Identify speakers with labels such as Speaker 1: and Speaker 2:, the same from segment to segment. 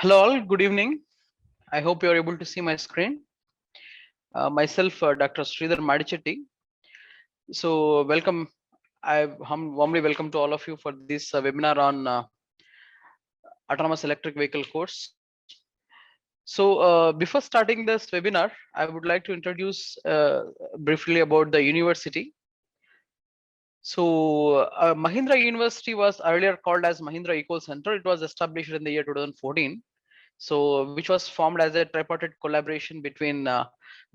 Speaker 1: Hello all, good evening. I hope you are able to see my screen. Myself, Dr. Sreedhar Madichetty. So welcome, I warmly welcome to all of you for this webinar on autonomous electric vehicle course. So before starting this webinar, I would like to introduce briefly about the university. So Mahindra University was earlier called as Mahindra Eco Center. It was established in the year 2014. So which was formed as a tripartite collaboration between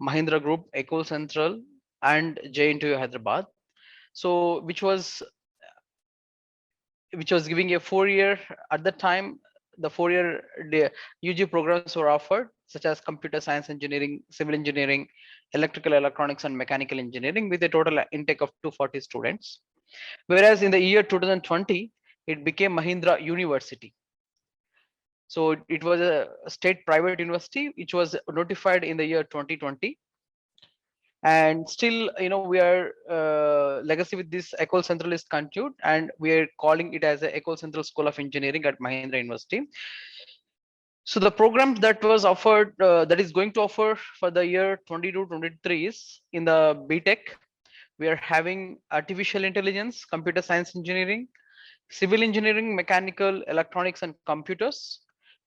Speaker 1: Mahindra Group, Ecole Central, and JNTU Hyderabad. So which was giving a 4-year at the time. The 4-year UG programs were offered, such as computer science engineering, civil engineering, electrical, electronics, and mechanical engineering, with a total intake of 240 students. Whereas in the year 2020, it became Mahindra University. So it was a state private university which was notified in the year 2020, and still we are legacy with this Ecole Central is continued, and we are calling it as a Ecole Central School of Engineering at Mahindra University. So the programs that was offered, that is going to offer for the year 22-23 is in the B.Tech. We are having artificial intelligence, computer science engineering, civil engineering, mechanical, electronics and computers,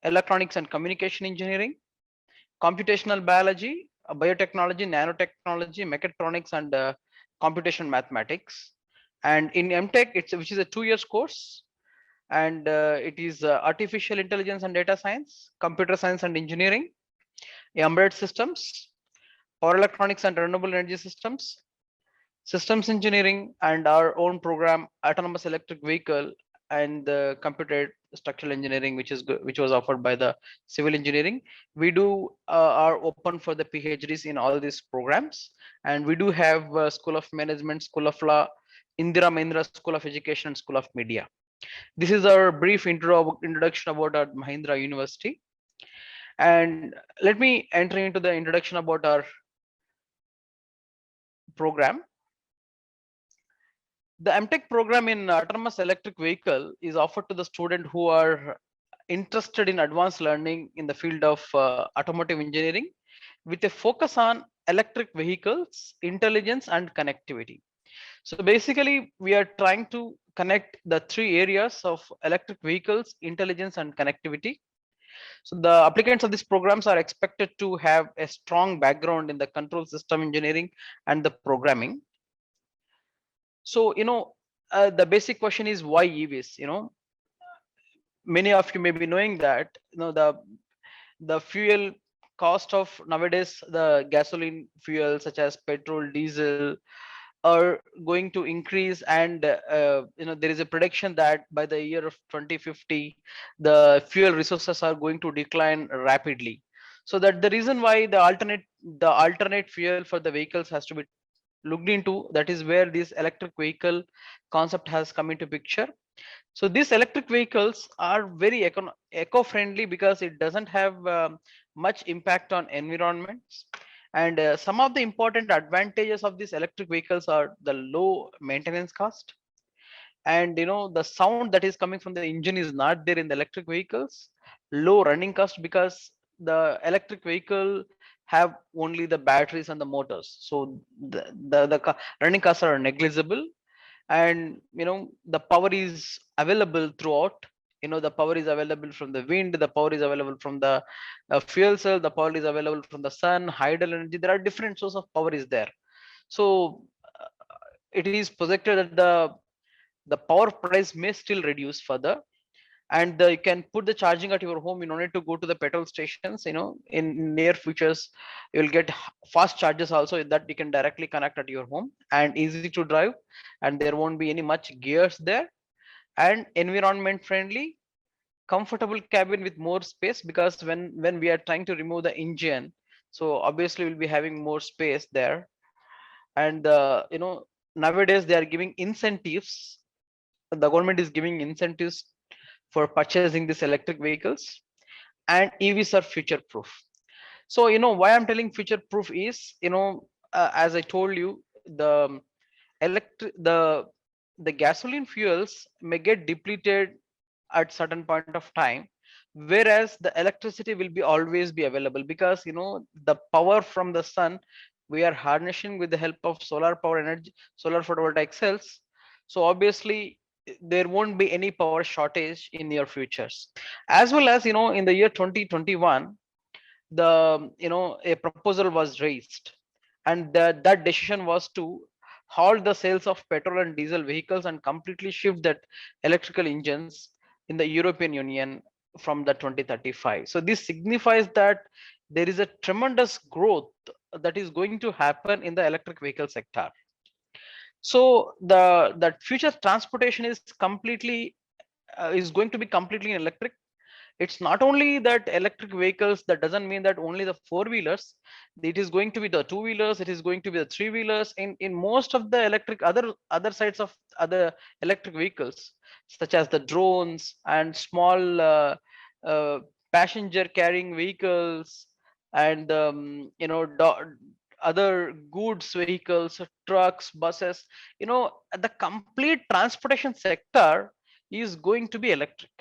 Speaker 1: electronics and communication engineering, computational biology, biotechnology, nanotechnology, mechatronics, and computation mathematics. And in M.Tech, which is a 2 years course, and it is artificial intelligence and data science, computer science and engineering, embedded systems, power electronics and renewable energy systems, systems engineering, and our own program, autonomous electric vehicle, and the computer structural engineering, which was offered by the civil engineering. We do are open for the PhDs in all these programs, and we do have School of Management, School of Law, Indira Mahindra School of Education, and School of Media. This is our brief introduction about our Mahindra University. And let me enter into the introduction about our program. The M.Tech program in autonomous electric vehicle is offered to the student who are interested in advanced learning in the field of automotive engineering, with a focus on electric vehicles, intelligence, and connectivity. So basically, we are trying to connect the 3 areas of electric vehicles, intelligence, and connectivity. So the applicants of these programs are expected to have a strong background in the control system engineering and the programming. So the basic question is, why EVs? Many of you may be knowing that the fuel cost of nowadays, the gasoline fuel such as petrol, diesel, are going to increase, and there is a prediction that by the year of 2050 the fuel resources are going to decline rapidly. So that the reason why the alternate fuel for the vehicles has to be looked into. That is where this electric vehicle concept has come into picture. So these electric vehicles are very eco-friendly because it doesn't have much impact on environments. And some of the important advantages of these electric vehicles are the low maintenance cost. And the sound that is coming from the engine is not there in the electric vehicles. Low running cost because the electric vehicle have only the batteries and the motors. So the running costs are negligible, and the power is available throughout. The power is available from the wind, the power is available from the fuel cell, the power is available from the sun, hydel energy. There are different sources of power is there. So it is projected that the power price may still reduce further, and you can put the charging at your home. You don't need to go to the petrol stations. In near futures you will get fast charges also, that you can directly connect at your home, and easy to drive, and there won't be any much gears there, and environment friendly, comfortable cabin with more space, because when we are trying to remove the engine, so obviously we'll be having more space there. And nowadays they are giving incentives. The government is giving incentives for purchasing these electric vehicles, and EVs are future proof. So why I'm telling future proof is, as I told you, the the gasoline fuels may get depleted at certain point of time, whereas the electricity will be always be available, because the power from the sun we are harnessing with the help of solar power energy, solar photovoltaic cells. So obviously there won't be any power shortage in near futures. As well as in the year 2021, the a proposal was raised, and that decision was to halt the sales of petrol and diesel vehicles and completely shift that electrical engines in the European Union from the 2035. So this signifies that there is a tremendous growth that is going to happen in the electric vehicle sector. So the future transportation is going to be completely electric. It's not only that electric vehicles, that doesn't mean that only the four wheelers. It is going to be the two wheelers, it is going to be the three wheelers. In most of the electric other sides of other electric vehicles, such as the drones and small uh, passenger carrying vehicles, and other goods vehicles, trucks, buses, the complete transportation sector is going to be electric.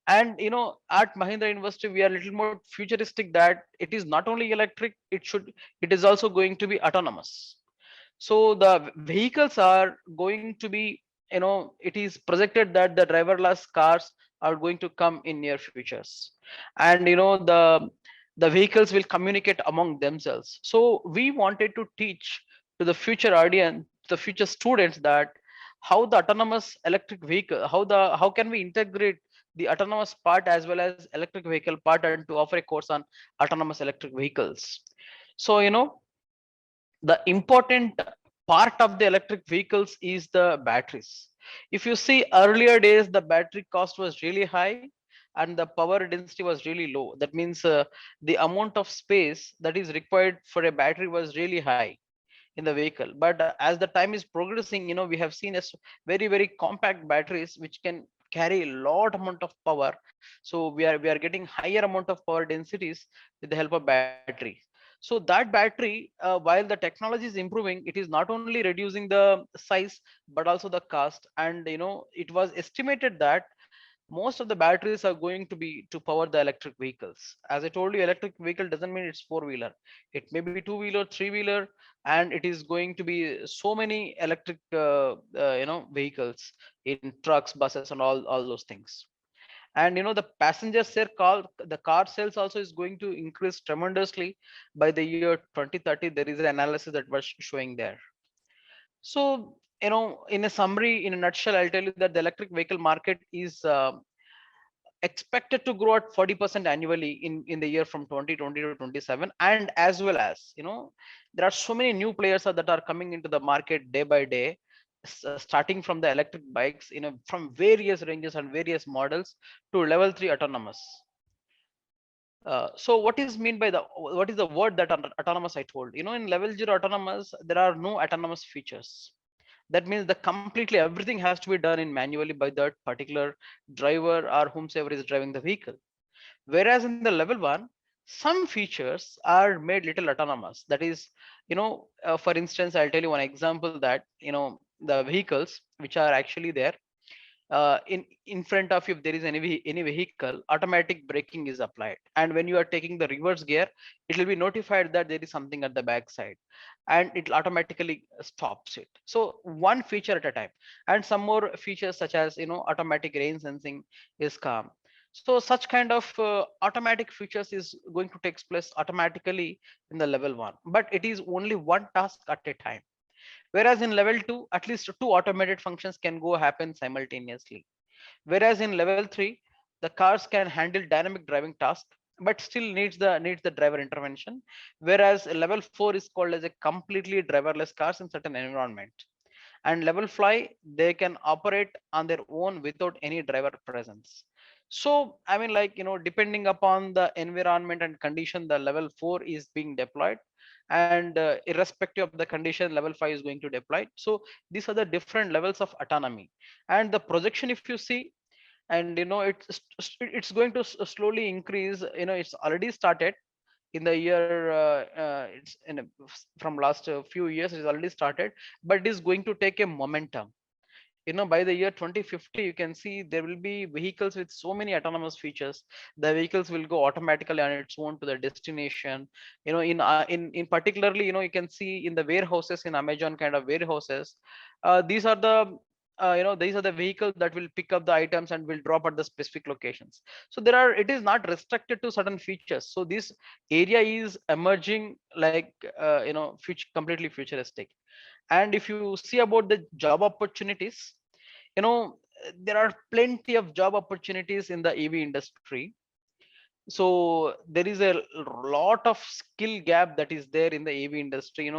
Speaker 1: And at Mahindra University we are a little more futuristic, that it is not only electric, it is also going to be autonomous. So the vehicles are going to be, it is projected that the driverless cars are going to come in near futures. And the vehicles will communicate among themselves. So we wanted to teach to the future audience, the future students, that how the autonomous electric vehicle, how can we integrate the autonomous part as well as electric vehicle part, and to offer a course on autonomous electric vehicles. So the important part of the electric vehicles is the batteries. If you see earlier days, the battery cost was really high and the power density was really low. That means the amount of space that is required for a battery was really high in the vehicle. But as the time is progressing, we have seen very compact batteries which can carry a lot amount of power. So we are getting higher amount of power densities with the help of battery. So that battery, while the technology is improving, it is not only reducing the size but also the cost. And it was estimated that most of the batteries are going to be to power the electric vehicles. As I told you, electric vehicle doesn't mean it's four wheeler, it may be two wheeler, three wheeler, and it is going to be so many electric vehicles in trucks, buses, and all those things. And the passenger share the car sales also is going to increase tremendously by the year 2030. There is an analysis that was showing there. So in a summary, in a nutshell, I'll tell you that the electric vehicle market is expected to grow at 40% annually in the year from 2020 to 27. And as well as there are so many new players that are coming into the market day by day, starting from the electric bikes, from various ranges and various models to level 3 autonomous. So what is the word that autonomous I told? In level 0 autonomous, there are no autonomous features. That means the completely everything has to be done in manually by that particular driver or whomsoever is driving the vehicle. Whereas in the level 1, some features are made little autonomous. That is, for instance, I'll tell you one example, that the vehicles which are actually there, in front of you, if there is any vehicle, automatic braking is applied, and when you are taking the reverse gear, it will be notified that there is something at the back side, and it automatically stops it. So one feature at a time. And some more features such as automatic rain sensing is calm. So such kind of automatic features is going to take place automatically in the level 1, but it is only one task at a time. Whereas in level 2, at least two automated functions can go happen simultaneously. Whereas in level 3, the cars can handle dynamic driving task, but still needs the driver intervention. Whereas level 4 is called as a completely driverless cars in certain environment. And level fly, they can operate on their own without any driver presence. So I mean, like, depending upon the environment and condition, the level 4 is being deployed, and irrespective of the condition, level 5 is going to deploy. So these are the different levels of autonomy. And the projection, if you see, and it's going to slowly increase. It's already started in the year, it's from last few years, it's already started, but it is going to take a momentum. By the year 2050, you can see there will be vehicles with so many autonomous features. The vehicles will go automatically on its own to the destination. In particularly, you can see in the warehouses, in Amazon kind of warehouses, these are the vehicles that will pick up the items and will drop at the specific locations. So it is not restricted to certain features. So this area is emerging like, completely futuristic. And if you see about the job opportunities, you know there are plenty of job opportunities in the EV industry. So there is a lot of skill gap that is there in the EV industry.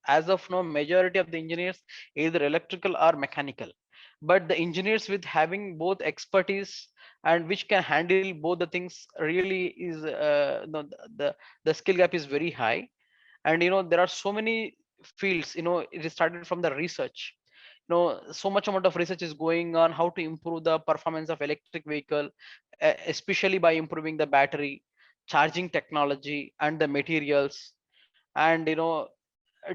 Speaker 1: As of now, majority of the engineers either electrical or mechanical, but the engineers with having both expertise and which can handle both the things really is, the skill gap is very high. And there are so many fields. It is started from the research. So much amount of research is going on how to improve the performance of electric vehicle, especially by improving the battery charging technology and the materials. And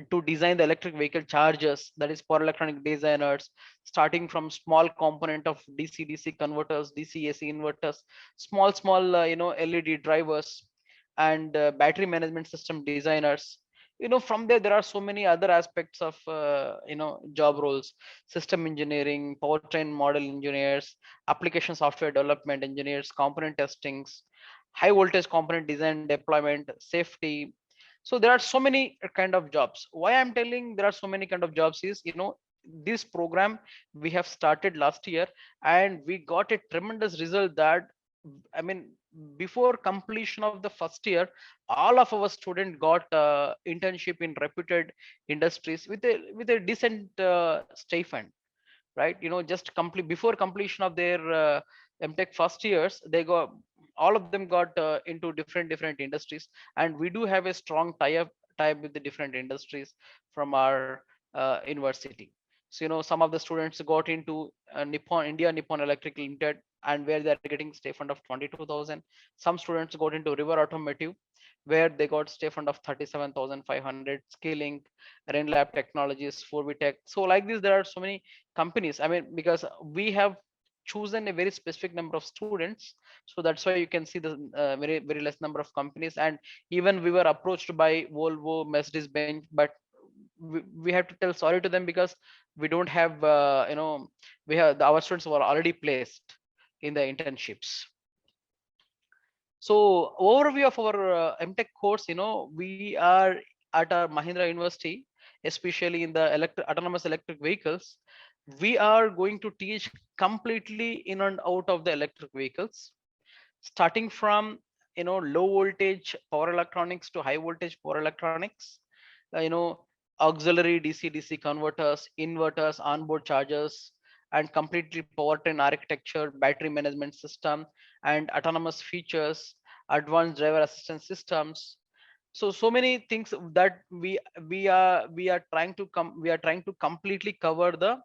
Speaker 1: to design the electric vehicle chargers, that is for electronic designers, starting from small component of DC converters, DC AC inverters, small LED drivers, and battery management system designers. From there are so many other aspects of job roles: system engineering, powertrain model engineers, application software development engineers, component testings, high voltage component design, deployment, safety. So there are so many kind of jobs. Why I'm telling there are so many kind of jobs is, this program we have started last year, and we got a tremendous result that, I mean, before completion of the first year, all of our students got internship in reputed industries with a decent stipend, right? Just complete before completion of their M.Tech first years, they got, all of them got into different industries. And we do have a strong tie up with the different industries from our university. So some of the students got into Nippon Electric Limited, and where they're getting stipend of 22,000. Some students got into River Automotive, where they got stipend of 37,500. Skilling, Renlab Technologies, 4V Tech. So like this, there are so many companies. I mean, because we have chosen a very specific number of students, so that's why you can see the very less number of companies. And even we were approached by Volvo, Mercedes Benz, but we have to tell sorry to them, because we don't have, our students were already placed in the internships. So overview of our M.Tech course, we are at our Mahindra University, especially in the autonomous electric vehicles. We are going to teach completely in and out of the electric vehicles, starting from low voltage power electronics to high voltage power electronics, auxiliary DC converters, inverters, onboard chargers, and completely powertrain architecture, battery management system, and autonomous features, advanced driver assistance systems. So many things that we are trying to completely cover the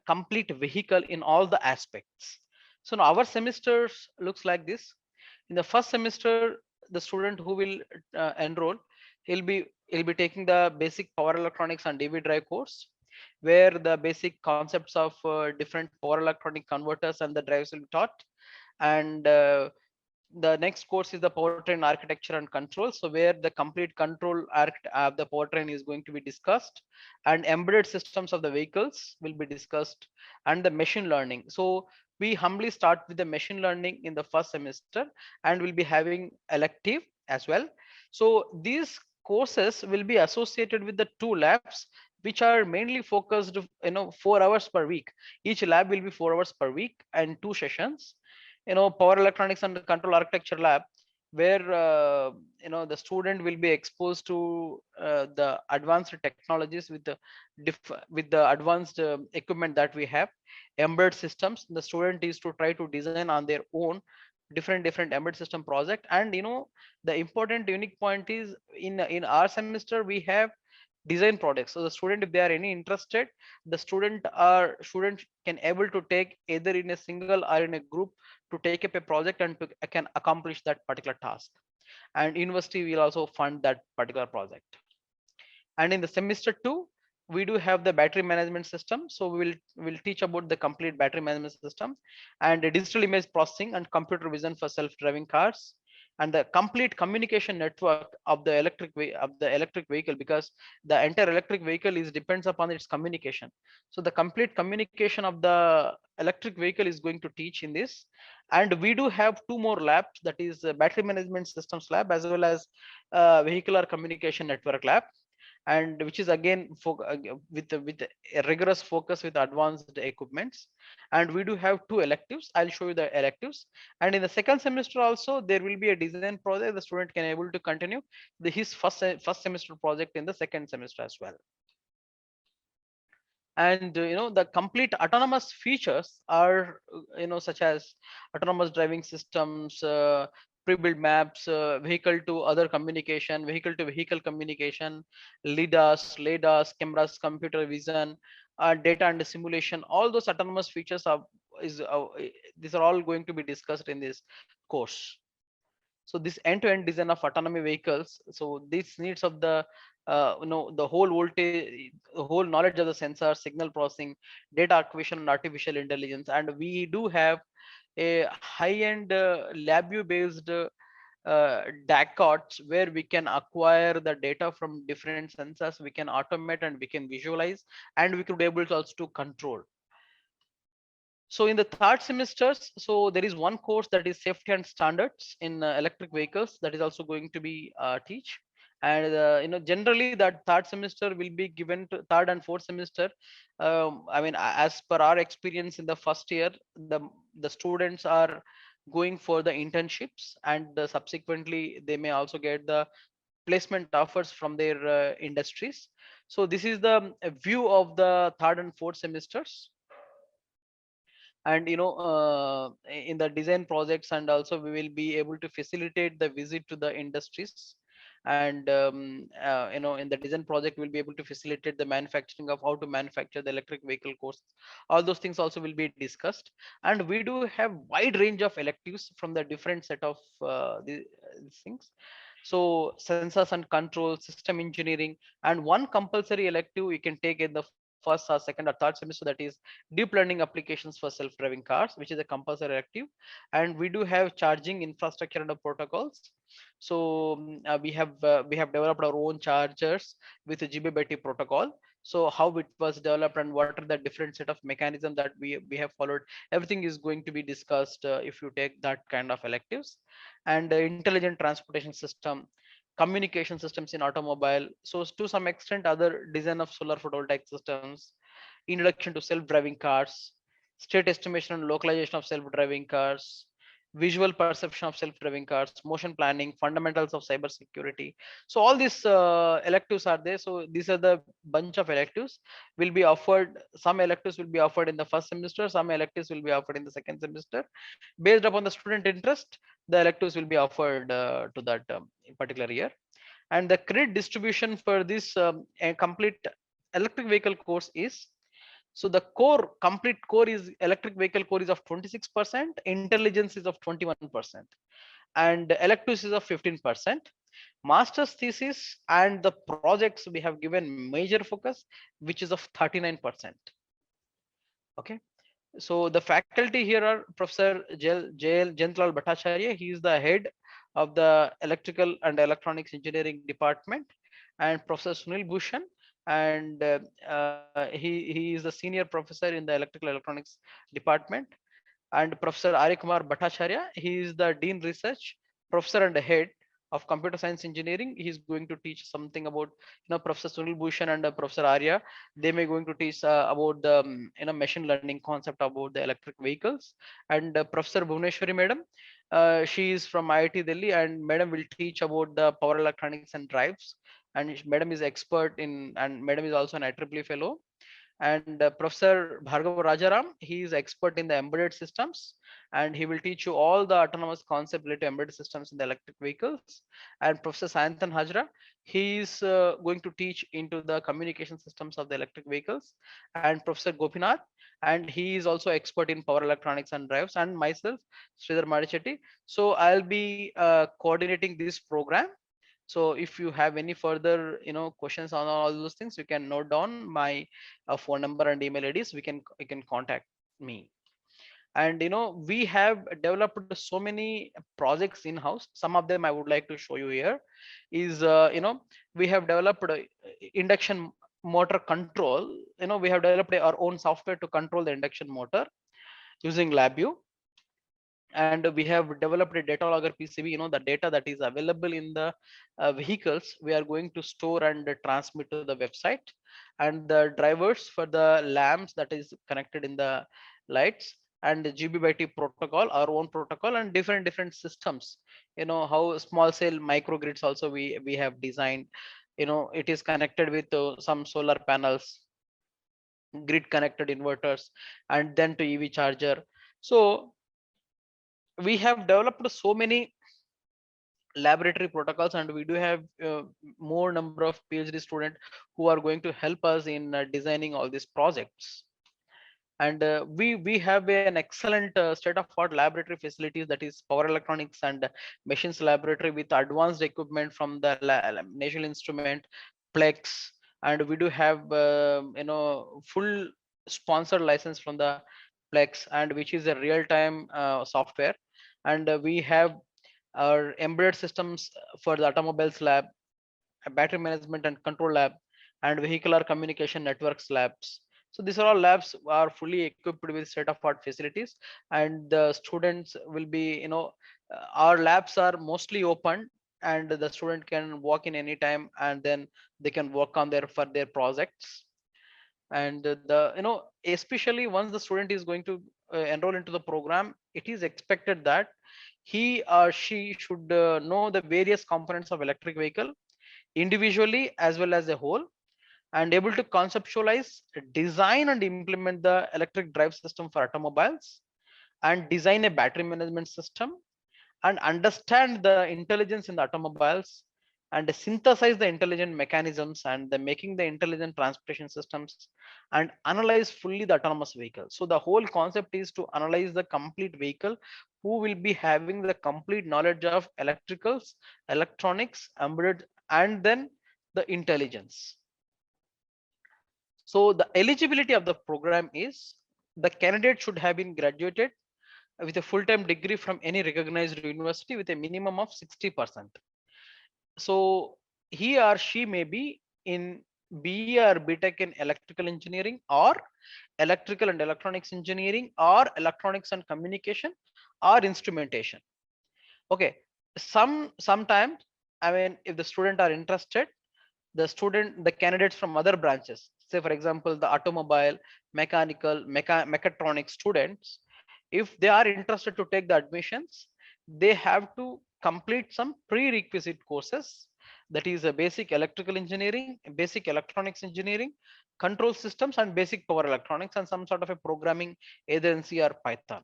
Speaker 1: complete vehicle in all the aspects. So now our semesters looks like this. In the first semester, the student who will enroll, he'll be taking the basic power electronics and DV drive course, where the basic concepts of different power electronic converters and the drives will be taught. And the next course is the powertrain architecture and control, so where the complete control of the powertrain is going to be discussed, and embedded systems of the vehicles will be discussed, and the machine learning. So we humbly start with the machine learning in the first semester, and we'll be having elective as well. So these courses will be associated with the two labs, which are mainly focused, 4 hours per week. Each lab will be 4 hours per week and two sessions. Power electronics and control architecture lab, where the student will be exposed to the advanced technologies with the advanced equipment that we have. Embedded systems, the student is to try to design on their own different embedded system project. And the important unique point is, in our semester we have design products. So the student, if they are any interested, the student can able to take either in a single or in a group to take up a project, and can accomplish that particular task. And university will also fund that particular project. And in the semester 2, we do have the battery management system. So will teach about the complete battery management system and the digital image processing and computer vision for self-driving cars and the complete communication network of the electric vehicle, because the entire electric vehicle is depends upon its communication. So the complete communication of the electric vehicle is going to teach in this. And we do have two more labs, that is battery management systems lab as well as vehicular communication network lab, and which is again with a rigorous focus with advanced equipments. And we do have two electives. I'll show you the electives. And in the second semester also there will be a design project. The student can able to continue his first semester project in the second semester as well. And the complete autonomous features are such as autonomous driving systems, pre-built maps, vehicle to other communication, vehicle to vehicle communication, lidars, cameras, computer vision, data and simulation. All those autonomous features are is these are all going to be discussed in this course. So this end-to-end design of autonomy vehicles, so this needs of the the whole voltage, the whole knowledge of the sensor, signal processing, data acquisition and artificial intelligence. And we do have a high-end LabVIEW based dashboards where we can acquire the data from different sensors, we can automate and we can visualize, and we could be able to also to control. So in the third semesters, so there is one course that is safety and standards in electric vehicles, that is also going to be teach. And generally that third semester will be given to third and fourth semester. I mean, as per our experience in the first year, the students are going for the internships, and subsequently they may also get the placement offers from their industries. So this is the view of the third and fourth semesters. And in the design projects, and also we will be able to facilitate the visit to the industries. And in the design project we'll be able to facilitate the manufacturing of how to manufacture the electric vehicle course. All those things also will be discussed. And we do have wide range of electives from the different set of these things. So sensors and control, system engineering, and one compulsory elective you can take in the first or second or third semester, that is deep learning applications for self-driving cars, which is a compulsory elective. And we do have charging infrastructure and protocols. So we have developed our own chargers with the GBBT protocol. So how it was developed and what are the different set of mechanism that we have followed, everything is going to be discussed if you take that kind of electives. And intelligent transportation system, communication systems in automobile. So to some extent other design of solar photovoltaic systems, introduction to self-driving cars, state estimation and localization of self-driving cars, visual perception of self-driving cars, motion planning, fundamentals of cyber security. So all these electives are there. So these are the bunch of electives will be offered. Some electives will be offered in the first semester, some electives will be offered in the second semester. Based upon the student interest, the electives will be offered to that particular year. And the credit distribution for this a complete electric vehicle course is, so the complete core is electric vehicle core is of 26%, intelligence is of 21%, and electives is of 15%. Master's thesis and the projects we have given major focus, which is of 39%. Okay. So the faculty here are Professor Jail Jentlal Bhattacharya. He is the head of the Electrical and Electronics Engineering Department, and Professor Sunil Bhushan, and he is the senior professor in the Electrical Electronics Department. And Professor Ari Kumar Bhattacharya, he is the Dean Research Professor and the head of Computer Science Engineering. He is going to teach something about, Professor Sunil Bhushan and Professor Arya. They may going to teach about the machine learning concept about the electric vehicles. And Professor Bhuvaneswari Madam, she is from IIT Delhi, and Madam will teach about the power electronics and drives. And Madam is expert in, and Madam is also an IEEE fellow. And Professor Bhargav Rajaram, he is expert in the embedded systems, and he will teach you all the autonomous concept related to embedded systems in the electric vehicles. And Professor Sayantan Hajra, he is going to teach into the communication systems of the electric vehicles. And Professor Gopinath, and he is also expert in power electronics and drives. And myself, Sreedhar Madichetty. So I'll be coordinating this program. So if you have any further, questions on all those things, you can note down my phone number and email IDs. You can contact me. And we have developed so many projects in house. Some of them I would like to show you here. Is we have developed induction motor control. We have developed our own software to control the induction motor using LabVIEW. And we have developed a data logger PCB. The data that is available in the vehicles, we are going to store and transmit to the website. And the drivers for the lamps that is connected in the lights, and the GB by T protocol, our own protocol, and different systems. How small cell microgrids also we have designed. It is connected with some solar panels, grid connected inverters, and then to EV charger. So we have developed so many laboratory protocols, and we do have more number of PhD students who are going to help us in designing all these projects. And we have an excellent state of art laboratory facilities, that is power electronics and machines laboratory with advanced equipment from the National Instrument, Plex. And we do have full sponsored license from the Plex, and which is a real-time software. And we have our embedded systems for the automobiles lab, a battery management and control lab, and vehicular communication networks labs. So these are all labs are fully equipped with state of art facilities. And the students will be, our labs are mostly open, and the student can walk in anytime, and then they can work on their for their projects. And the especially once the student is going to enroll into the program, it is expected that he or she should know the various components of electric vehicle individually as well as a whole, and able to conceptualize, design and implement the electric drive system for automobiles, and design a battery management system, and understand the intelligence in the automobiles, and synthesize the intelligent mechanisms, and the making the intelligent transportation systems, and analyze fully the autonomous vehicle. So the whole concept is to analyze the complete vehicle, who will be having the complete knowledge of electricals, electronics, embedded, and then the intelligence. So the eligibility of the program is, the candidate should have been graduated with a full-time degree from any recognized university with a minimum of 60%. So he or she may be in BE or BTech in electrical engineering, or electrical and electronics engineering, or electronics and communication, or instrumentation. Okay, sometimes, I mean, if the student are interested, the candidates from other branches, say for example the automobile, mechanical, mechatronics students, if they are interested to take the admissions, they have to complete some prerequisite courses, that is a basic electrical engineering, basic electronics engineering, control systems, and basic power electronics, and some sort of a programming, either in C or Python.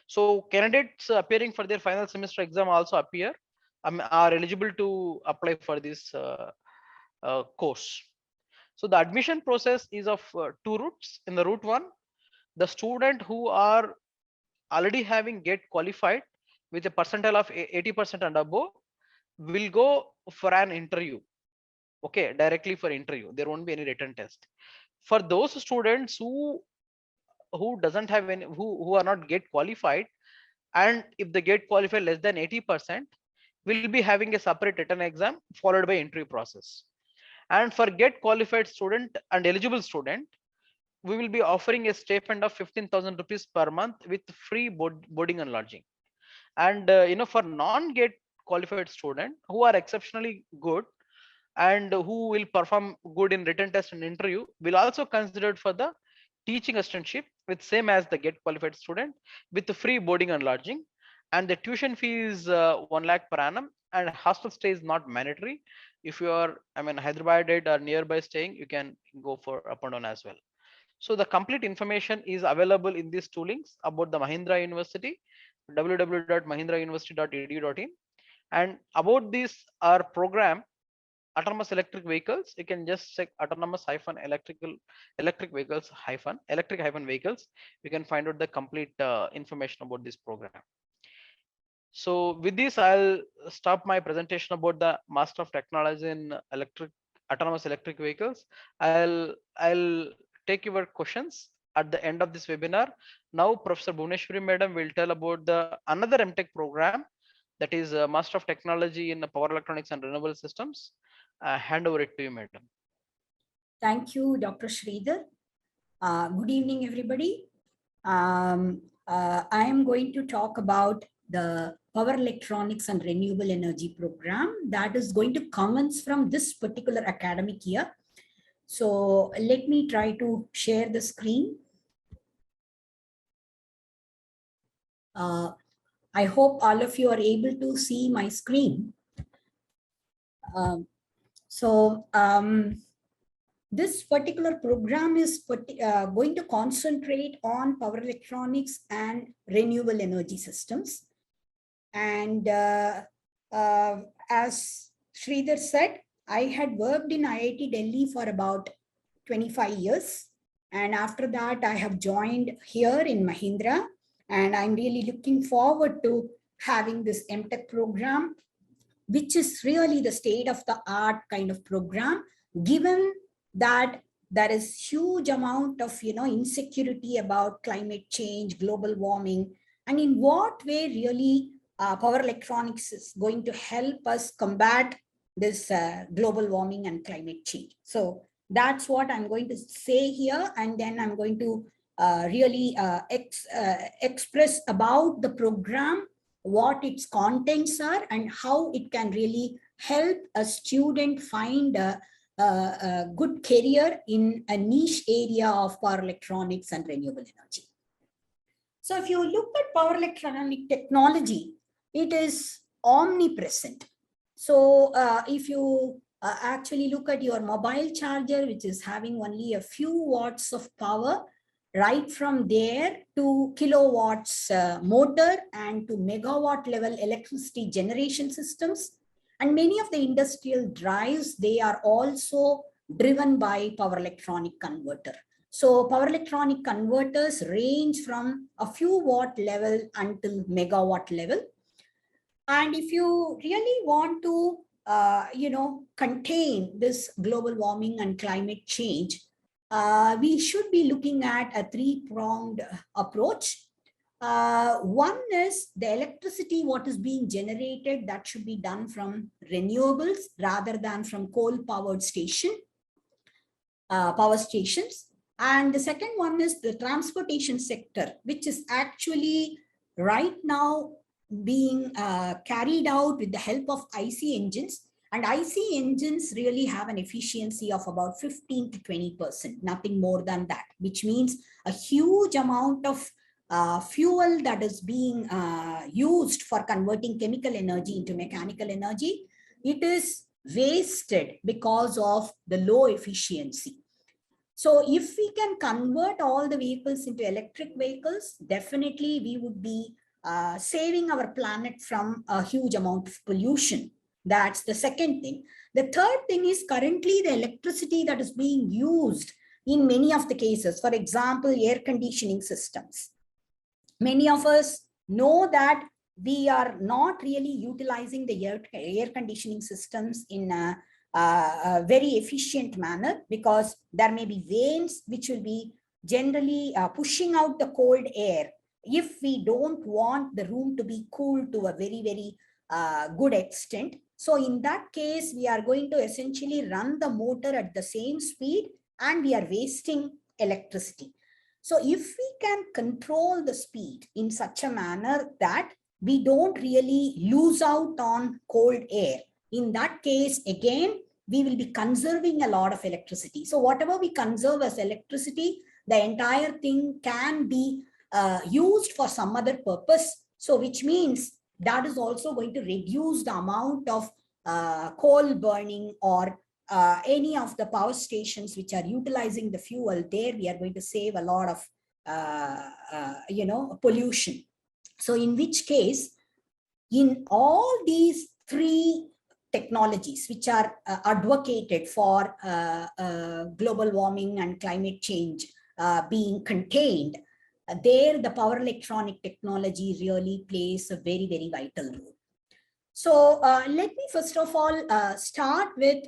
Speaker 1: So candidates appearing for their final semester exam also appear, are eligible to apply for this course. So the admission process is of two routes. In the route one, the student who are already having get qualified with a percentile of 80% and above will go for an interview. Okay, directly for interview. There won't be any written test. For those students who doesn't have any, who are not get qualified, and if they get qualified less than 80%, will be having a separate written exam followed by interview process. And for get qualified student and eligible student, we will be offering a stipend of 15,000 rupees per month with free boarding and lodging. And for non get qualified student who are exceptionally good and who will perform good in written test and interview, will also considered for the teaching assistantship with same as the get qualified student, with the free boarding and lodging. And the tuition fee is 1 lakh per annum, and hostel stay is not mandatory. If you are, I mean, Hyderabad or nearby staying, you can go for up and down as well. So the complete information is available in these two links about the Mahindra University, www.mahindrauniversity.edu.in. And about this our program, autonomous electric vehicles, you can just check autonomous hyphen electric vehicles hyphen electric hyphen vehicles. You can find out the complete information about this program. So with this, I'll stop my presentation about the Master of Technology in autonomous electric vehicles. I'll take your questions at the end of this webinar. Now, Professor Bhuvaneswari Madam will tell about the another M.Tech program, that is Master of Technology in Power Electronics and Renewable Systems. Hand over it to you, Madam.
Speaker 2: Thank you, Dr. Sreedhar. Good evening, everybody. I am going to talk about the Power Electronics and Renewable Energy program that is going to commence from this particular academic year. So let me try to share the screen. I hope all of you are able to see my screen. This particular program is going to concentrate on power electronics and renewable energy systems. And as Sreedhar said, I had worked in IIT Delhi for about 25 years. And after that, I have joined here in Mahindra. And I'm really looking forward to having this M.Tech program, which is really the state of the art kind of program, given that there is huge amount of insecurity about climate change, global warming, and in what way really power electronics is going to help us combat this global warming and climate change. So that's what I'm going to say here, and then I'm going to really express about the program, what its contents are, and how it can really help a student find a good career in a niche area of power electronics and renewable energy. So if you look at power electronic technology, it is omnipresent. So if you actually look at your mobile charger, which is having only a few watts of power, right from there to kilowatts motor and to megawatt level electricity generation systems. And many of the industrial drives, they are also driven by power electronic converter. So power electronic converters range from a few watt level until megawatt level. And if you really want to, contain this global warming and climate change, we should be looking at a three-pronged approach. One is the electricity, what is being generated, that should be done from renewables rather than from coal-powered power stations. And the second one is the transportation sector, which is actually right now being carried out with the help of IC engines. And IC engines really have an efficiency of about 15 to 20%, nothing more than that, which means a huge amount of fuel that is being used for converting chemical energy into mechanical energy, it is wasted because of the low efficiency. So if we can convert all the vehicles into electric vehicles, definitely we would be saving our planet from a huge amount of pollution. That's the second thing. The third thing is currently the electricity that is being used in many of the cases, for example, air conditioning systems. Many of us know that we are not really utilizing the air conditioning systems in a very efficient manner, because there may be vanes which will be generally pushing out the cold air if we don't want the room to be cooled to a very, very good extent. So in that case, we are going to essentially run the motor at the same speed and we are wasting electricity. So if we can control the speed in such a manner that we don't really lose out on cold air, in that case, again, we will be conserving a lot of electricity. So whatever we conserve as electricity, the entire thing can be used for some other purpose. So which means that is also going to reduce the amount of coal burning or any of the power stations which are utilizing the fuel. There we are going to save a lot of pollution. So in which case, in all these three technologies which are advocated for global warming and climate change being contained, there the power electronic technology really plays a very, very vital role. So let me first of all start with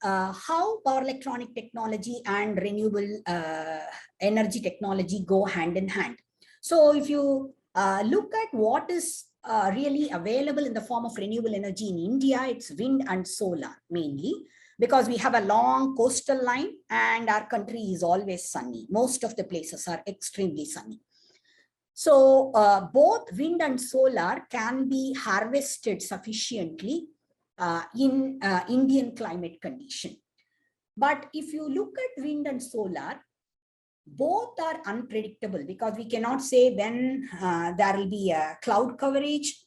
Speaker 2: how power electronic technology and renewable energy technology go hand in hand. So if you look at what is really available in the form of renewable energy in India, it's wind and solar mainly, because we have a long coastal line and our country is always sunny. Most of the places are extremely sunny. So both wind and solar can be harvested sufficiently in Indian climate condition. But if you look at wind and solar, both are unpredictable, because we cannot say when there will be a cloud coverage,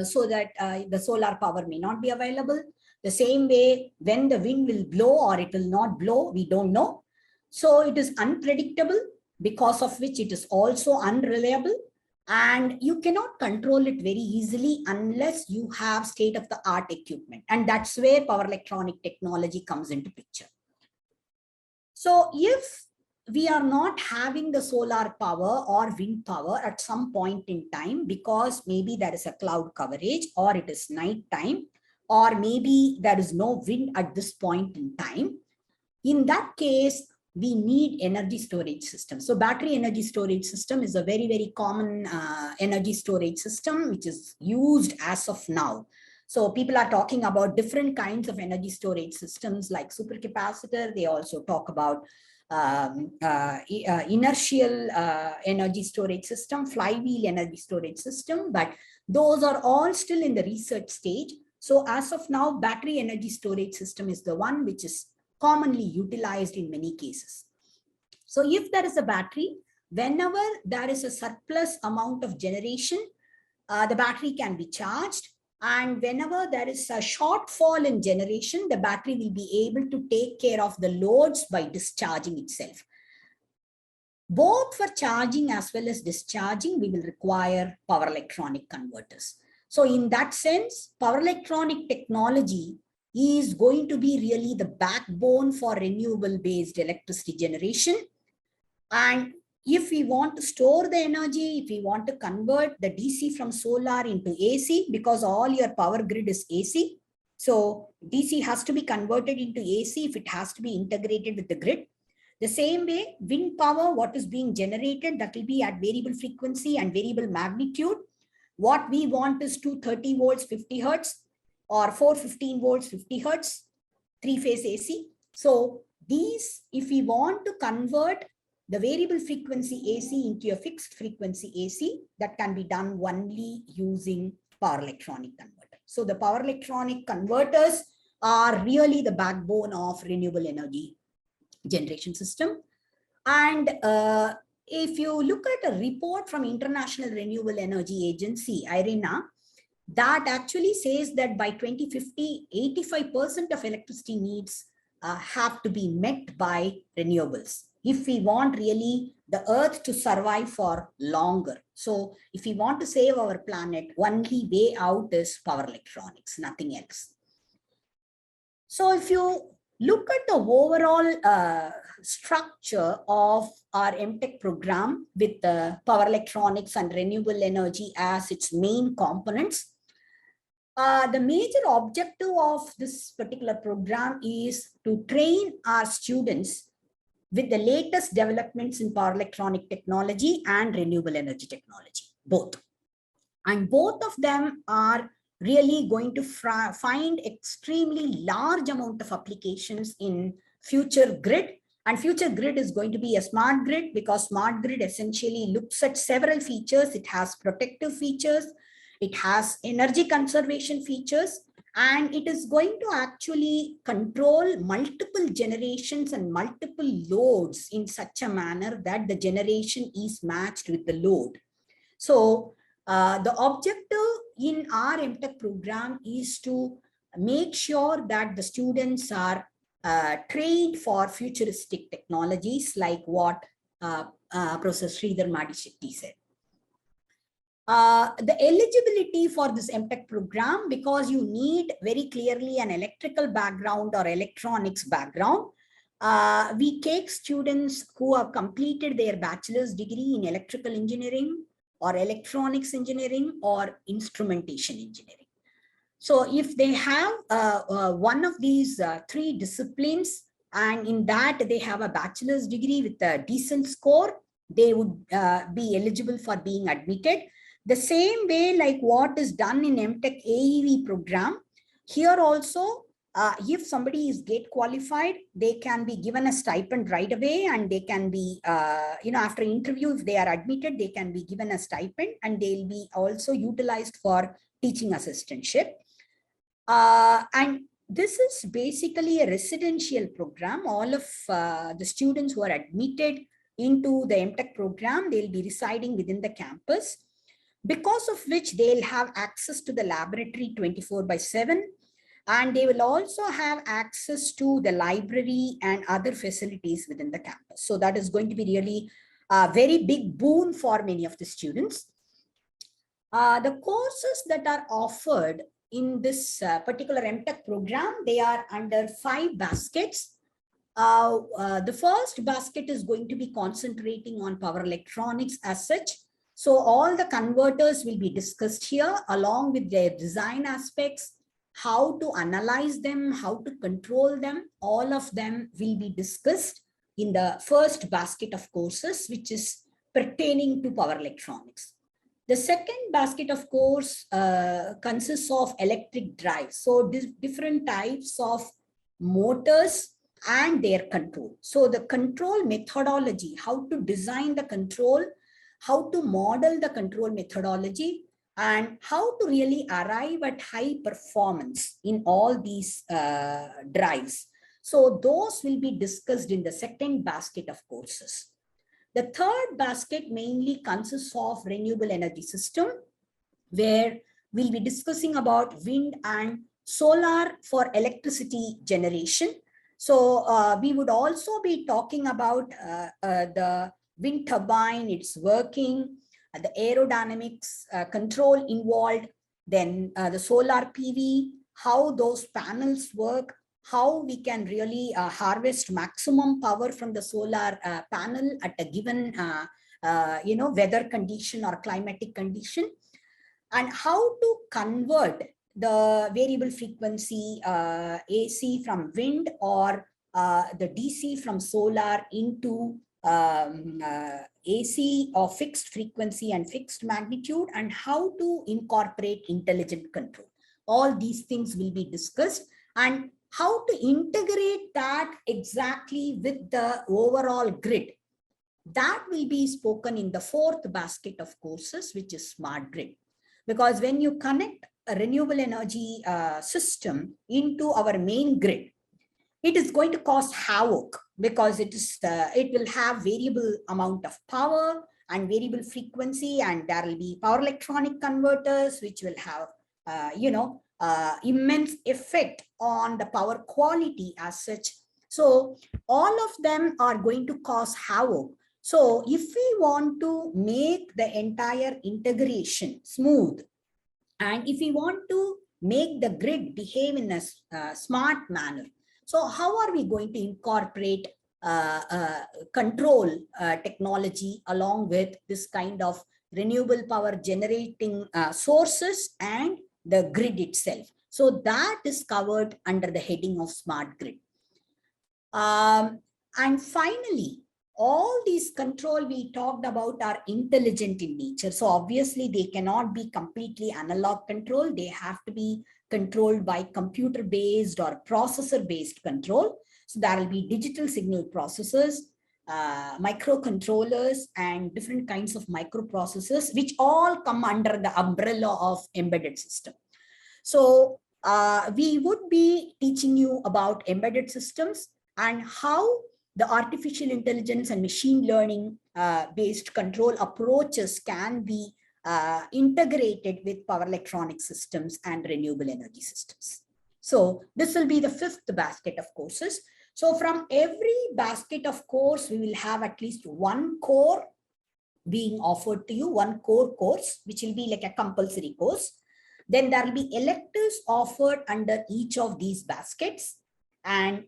Speaker 2: so that the solar power may not be available. The same way, when the wind will blow or it will not blow, we don't know. So it is unpredictable, because of which it is also unreliable, and you cannot control it very easily unless you have state-of-the-art equipment. And that's where power electronic technology comes into picture. So if we are not having the solar power or wind power at some point in time, because maybe there is a cloud coverage, or it is night time, or maybe there is no wind at this point in time, in that case, we need energy storage system. So battery energy storage system is a very, very common energy storage system, which is used as of now. So people are talking about different kinds of energy storage systems like supercapacitor. They also talk about inertial energy storage system, flywheel energy storage system, but those are all still in the research stage. So as of now, battery energy storage system is the one which is commonly utilized in many cases. So if there is a battery, whenever there is a surplus amount of generation, the battery can be charged. And whenever there is a shortfall in generation, the battery will be able to take care of the loads by discharging itself. Both for charging as well as discharging, we will require power electronic converters. So in that sense, power electronic technology is going to be really the backbone for renewable based electricity generation. And if we want to store the energy, if we want to convert the DC from solar into AC, because all your power grid is AC, so DC has to be converted into AC if it has to be integrated with the grid. The same way, wind power, what is being generated, that will be at variable frequency and variable magnitude. What we want is 230 volts, 50 hertz, or 415 volts, 50 hertz, three-phase AC. So these, if we want to convert the variable frequency AC into a fixed frequency AC, that can be done only using power electronic converter. So the power electronic converters are really the backbone of renewable energy generation system. And if you look at a report from International Renewable Energy Agency, IRENA, that actually says that by 2050, 85% of electricity needs have to be met by renewables if we want really the earth to survive for longer. So if we want to save our planet, only way out is power electronics, nothing else. So if you look at the overall structure of our M.Tech program with power electronics and renewable energy as its main components, the major objective of this particular program is to train our students with the latest developments in power electronic technology and renewable energy technology, both. And both of them are really going to find extremely large amount of applications in future grid. And future grid is going to be a smart grid, because smart grid essentially looks at several features. It has protective features, it has energy conservation features, and it is going to actually control multiple generations and multiple loads in such a manner that the generation is matched with the load. So the objective in our M.Tech program is to make sure that the students are trained for futuristic technologies like what Professor Sreedhar Madichetty said. The eligibility for this M.Tech program, because you need very clearly an electrical background or electronics background, We take students who have completed their bachelor's degree in electrical engineering or electronics engineering or instrumentation engineering. So if they have one of these three disciplines, and in that they have a bachelor's degree with a decent score, they would be eligible for being admitted. The same way like what is done in M.Tech AEV program, here also, if somebody is gate qualified, they can be given a stipend right away, and they can be, after interview, if they are admitted, they can be given a stipend, and they'll be also utilized for teaching assistantship. And this is basically a residential program. All of the students who are admitted into the M.Tech program, they'll be residing within the campus, because of which they'll have access to the laboratory 24/7. And they will also have access to the library and other facilities within the campus. So that is going to be really a very big boon for many of the students. The courses that are offered in this particular M.Tech program, they are under 5 baskets. The first basket is going to be concentrating on power electronics as such. So all the converters will be discussed here, along with their design aspects, how to analyze them, how to control them. All of them will be discussed in the first basket of courses, which is pertaining to power electronics. The second basket, of course, consists of electric drives. So different types of motors and their control. So the control methodology, how to design the control, how to model the control methodology, and how to really arrive at high performance in all these drives. So those will be discussed in the second basket of courses. The third basket mainly consists of renewable energy system, where we'll be discussing about wind and solar for electricity generation. So we would also be talking about the wind turbine, its working, the aerodynamics control involved, then the solar PV, how those panels work, how we can really harvest maximum power from the solar panel at a given weather condition or climatic condition, and how to convert the variable frequency AC from wind or the DC from solar into AC or fixed frequency and fixed magnitude, and how to incorporate intelligent control. All these things will be discussed, and how to integrate that exactly with the overall grid. That will be spoken in the fourth basket of courses, which is smart grid. Because when you connect a renewable energy system into our main grid, it is going to cause havoc, because it will have variable amount of power and variable frequency, and there will be power electronic converters which will have immense effect on the power quality as such. So all of them are going to cause havoc. So if we want to make the entire integration smooth, and if we want to make the grid behave in a smart manner, so how are we going to incorporate control technology along with this kind of renewable power generating sources and the grid itself? So that is covered under the heading of smart grid. And finally, all these control we talked about are intelligent in nature. So obviously they cannot be completely analog control. They have to be controlled by computer-based or processor-based control. So there will be digital signal processors, microcontrollers, and different kinds of microprocessors, which all come under the umbrella of embedded system. So we would be teaching you about embedded systems and how the artificial intelligence and machine learning based control approaches can be integrated with power electronic systems and renewable energy systems. So this will be the fifth basket of courses. So from every basket of course, we will have at least one core being offered to you, one core course, which will be like a compulsory course. Then there will be electives offered under each of these baskets. And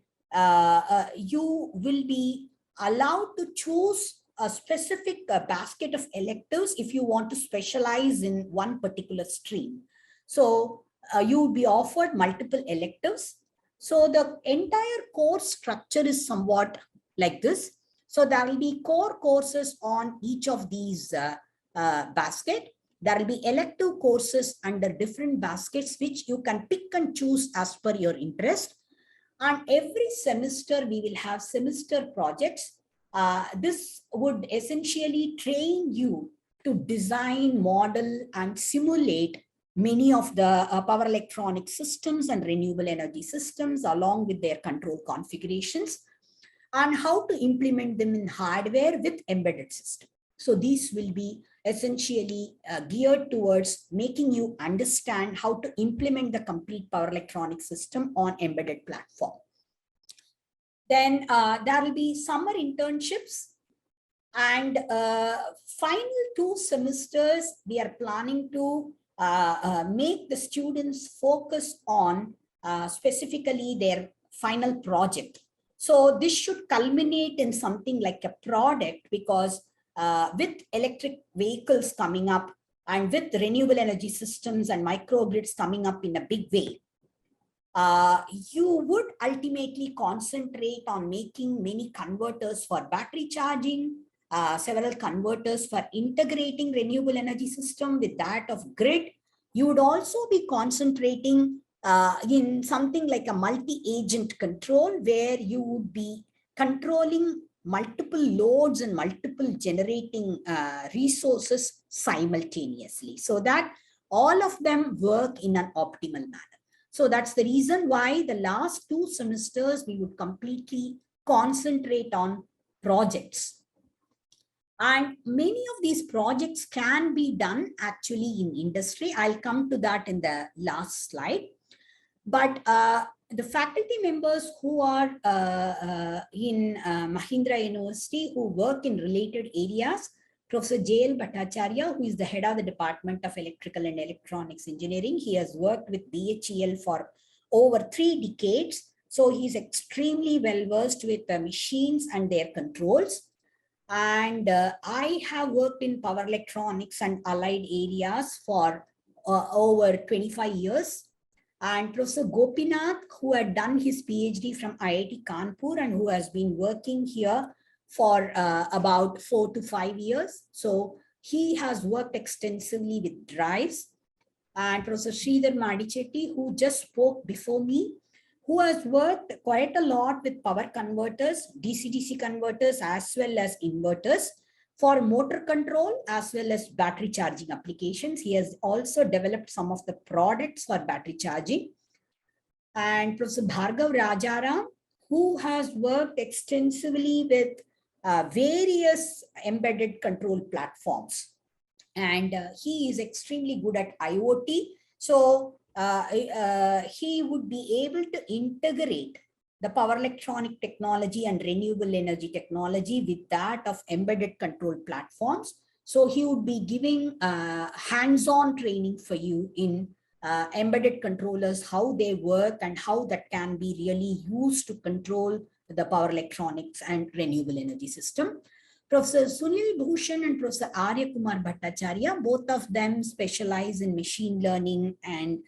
Speaker 2: you will be allowed to choose a specific basket of electives if you want to specialize in one particular stream. So you will be offered multiple electives. So the entire course structure is somewhat like this. So there will be core courses on each of these basket. There will be elective courses under different baskets, which you can pick and choose as per your interest. And every semester, we will have semester projects. This would essentially train you to design, model, and simulate many of the power electronic systems and renewable energy systems along with their control configurations, and how to implement them in hardware with embedded system. So these will be essentially geared towards making you understand how to implement the complete power electronic system on embedded platform. Then there will be summer internships, and final 2 semesters, we are planning to make the students focus on specifically their final project. So this should culminate in something like a product, because with electric vehicles coming up and with renewable energy systems and microgrids coming up in a big way, you would ultimately concentrate on making many converters for battery charging, several converters for integrating renewable energy system with that of grid. You would also be concentrating in something like a multi-agent control, where you would be controlling multiple loads and multiple generating resources simultaneously, so that all of them work in an optimal manner. So that's the reason why the last 2 semesters we would completely concentrate on projects. And many of these projects can be done actually in industry. I'll come to that in the last slide. But the faculty members who are in Mahindra University, who work in related areas, Professor J.L. Bhattacharya, who is the head of the Department of Electrical and Electronics Engineering. He has worked with BHEL for over 3 decades. So he's extremely well versed with the machines and their controls. And I have worked in power electronics and allied areas for over 25 years. And Professor Gopinath, who had done his PhD from IIT Kanpur and who has been working here for about 4 to 5 years. So he has worked extensively with drives. And Professor Sreedhar Madichetty, who just spoke before me, who has worked quite a lot with power converters, DC-DC converters, as well as inverters for motor control, as well as battery charging applications. He has also developed some of the products for battery charging. And Professor Bhargav Rajaram, who has worked extensively with various embedded control platforms. And he is extremely good at IoT. So he would be able to integrate the power electronic technology and renewable energy technology with that of embedded control platforms. So he would be giving hands-on training for you in embedded controllers, how they work and how that can be really used to control the power electronics and renewable energy system. Professor Sunil Bhushan and Professor Arya Kumar Bhattacharya, both of them specialize in machine learning and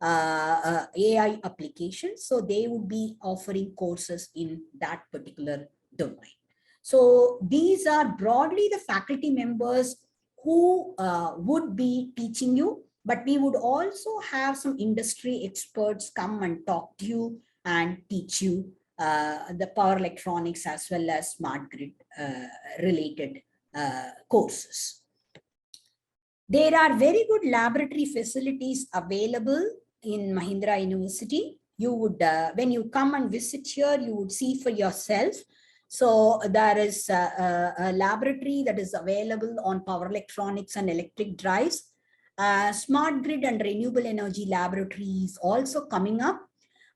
Speaker 2: AI applications. So they would be offering courses in that particular domain. So these are broadly the faculty members who would be teaching you, but we would also have some industry experts come and talk to you and teach you the power electronics as well as smart grid related courses. There are very good laboratory facilities available in Mahindra University. You would, when you come and visit here, you would see for yourself. So there is a laboratory that is available on power electronics and electric drives. Smart grid and renewable energy laboratory is also coming up.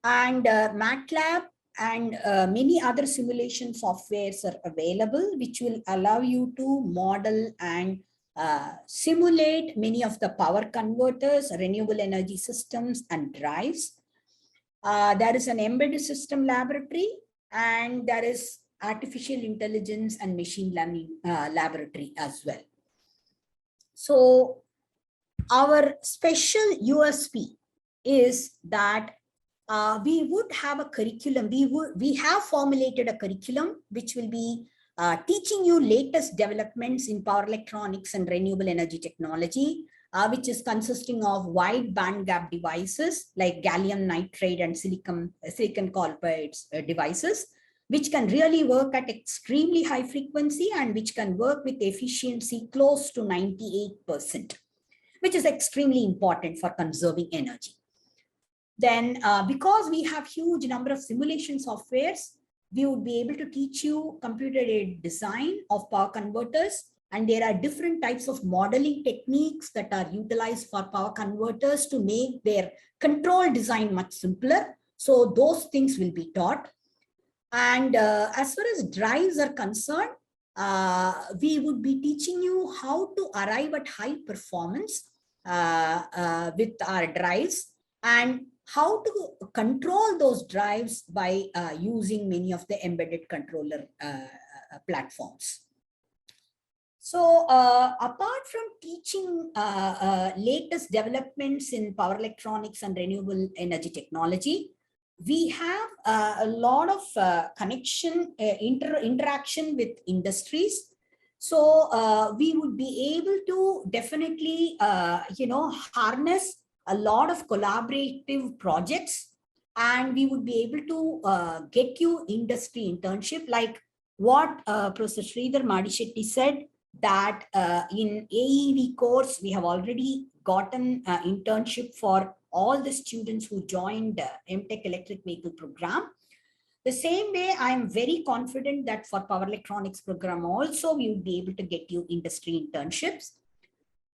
Speaker 2: And MATLAB and many other simulation softwares are available, which will allow you to model and simulate many of the power converters, renewable energy systems, and drives. There is an embedded system laboratory and there is artificial intelligence and machine learning laboratory as well. So our special USP is that we would have a curriculum. We have formulated a curriculum which will be teaching you latest developments in power electronics and renewable energy technology, which is consisting of wide bandgap devices like gallium nitride and silicon carbide devices, which can really work at extremely high frequency and which can work with efficiency close to 98%, which is extremely important for conserving energy. Then because we have huge number of simulation softwares, we would be able to teach you computer-aided design of power converters. And there are different types of modeling techniques that are utilized for power converters to make their control design much simpler. So those things will be taught. And as far as drives are concerned, we would be teaching you how to arrive at high performance with our drives and how to control those drives by using many of the embedded controller platforms. So apart from teaching latest developments in power electronics and renewable energy technology, we have a lot of connection, interaction with industries. So we would be able to definitely, harness a lot of collaborative projects, and we would be able to get you industry internship, like what Professor Sreedhar Madichetty said, that in AEV course, we have already gotten internship for all the students who joined M.Tech electric vehicle program. The same way, I am very confident that for power electronics program also, we will be able to get you industry internships.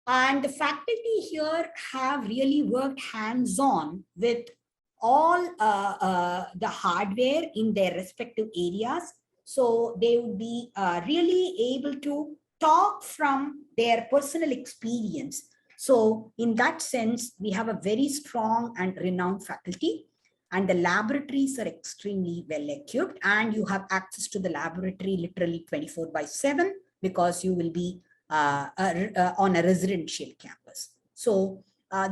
Speaker 2: And the faculty here have really worked hands-on with all the hardware in their respective areas. So they would be really able to talk from their personal experience. So in that sense, we have a very strong and renowned faculty, and the laboratories are extremely well equipped, and you have access to the laboratory literally 24/7 because you will be on a residential campus. So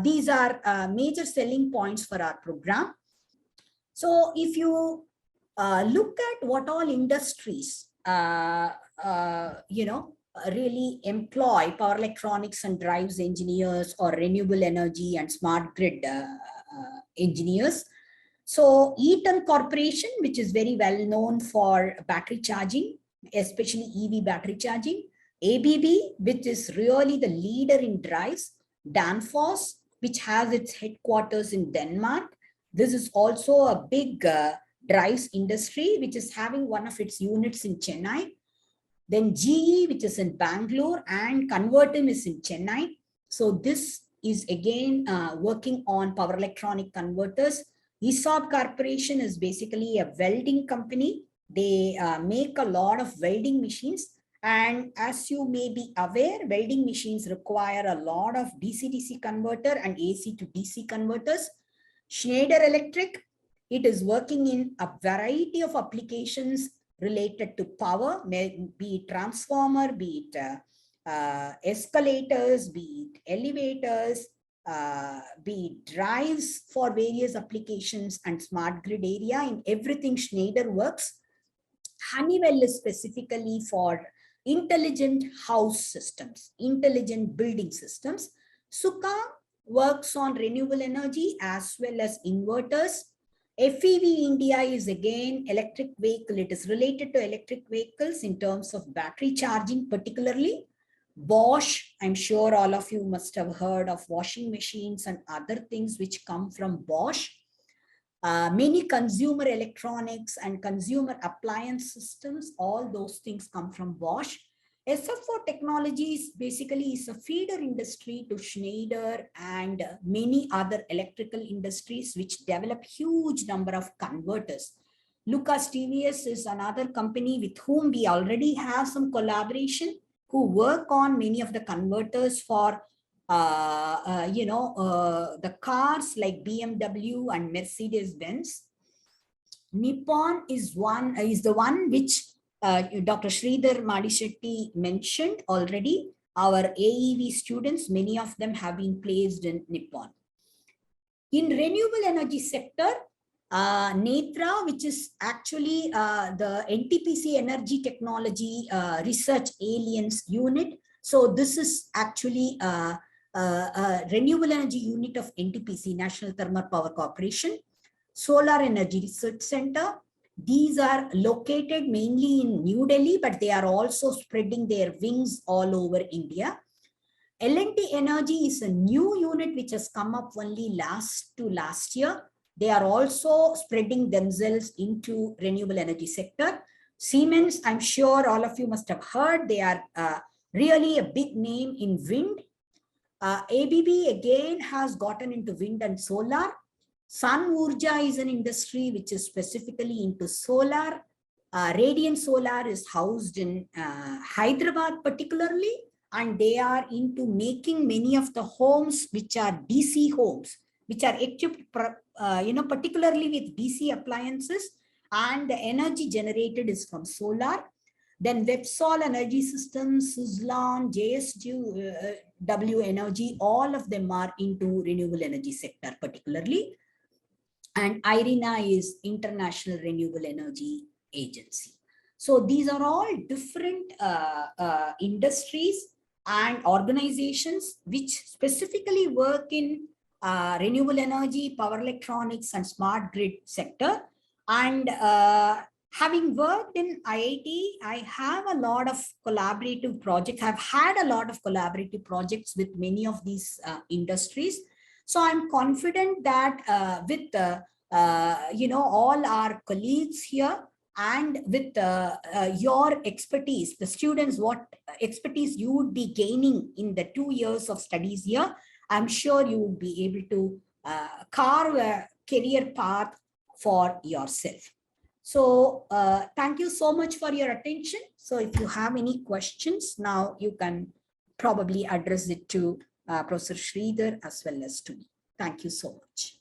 Speaker 2: these are major selling points for our program. So if you look at what all industries, really employ power electronics and drives engineers or renewable energy and smart grid engineers. So Eaton Corporation, which is very well known for battery charging, especially EV battery charging. ABB, which is really the leader in drives. Danfoss, which has its headquarters in Denmark. This is also a big drives industry, which is having one of its units in Chennai. Then GE, which is in Bangalore, and Convertim is in Chennai. So this is again working on power electronic converters. ESOP Corporation is basically a welding company. They make a lot of welding machines. And as you may be aware, welding machines require a lot of DC-DC converter and AC to DC converters. Schneider Electric, it is working in a variety of applications related to power, be it transformer, be it escalators, be it elevators, be it drives for various applications, and smart grid area. In everything, Schneider works. Honeywell is specifically for intelligent house systems, intelligent building systems. Sukha works on renewable energy as well as inverters. FEV India is again electric vehicle. It is related to electric vehicles in terms of battery charging particularly. Bosch, I'm sure all of you must have heard of washing machines and other things which come from Bosch. Many consumer electronics and consumer appliance systems, all those things come from Bosch. SF4 Technologies basically is a feeder industry to Schneider and many other electrical industries which develop huge number of converters. Lucas TVS is another company with whom we already have some collaboration, who work on many of the converters for the cars like BMW and Mercedes-Benz. Nippon is the one which Dr. Sreedhar Madichetty mentioned already. Our AEV students, many of them have been placed in Nippon. In renewable energy sector, Netra, which is actually the NTPC Energy Technology Research Aliens Unit. So this is actually a renewable energy unit of NTPC, National Thermal Power Corporation. Solar Energy Research Center. These are located mainly in New Delhi, but they are also spreading their wings all over India. L&T Energy is a new unit which has come up only last year. They are also spreading themselves into renewable energy sector. Siemens, I'm sure all of you must have heard, they are really a big name in wind. ABB again has gotten into wind and solar. Sun Urja is an industry which is specifically into solar. Radiant Solar is housed in Hyderabad particularly, and they are into making many of the homes which are DC homes, which are equipped particularly with DC appliances, and the energy generated is from solar. Then Websol Energy Systems, Suzlon, JSW Energy, all of them are into renewable energy sector particularly. And IRENA is International Renewable Energy Agency. So these are all different industries and organizations which specifically work in renewable energy, power electronics, and smart grid sector. And having worked in IIT, I have a lot of collaborative projects. I've had a lot of collaborative projects with many of these industries. So I'm confident that with all our colleagues here and with your expertise, the students, what expertise you would be gaining in the 2 years of studies here, I'm sure you will be able to carve a career path for yourself. So thank you so much for your attention. So if you have any questions now, you can probably address it to Professor Sreedhar as well as to me. Thank you so much.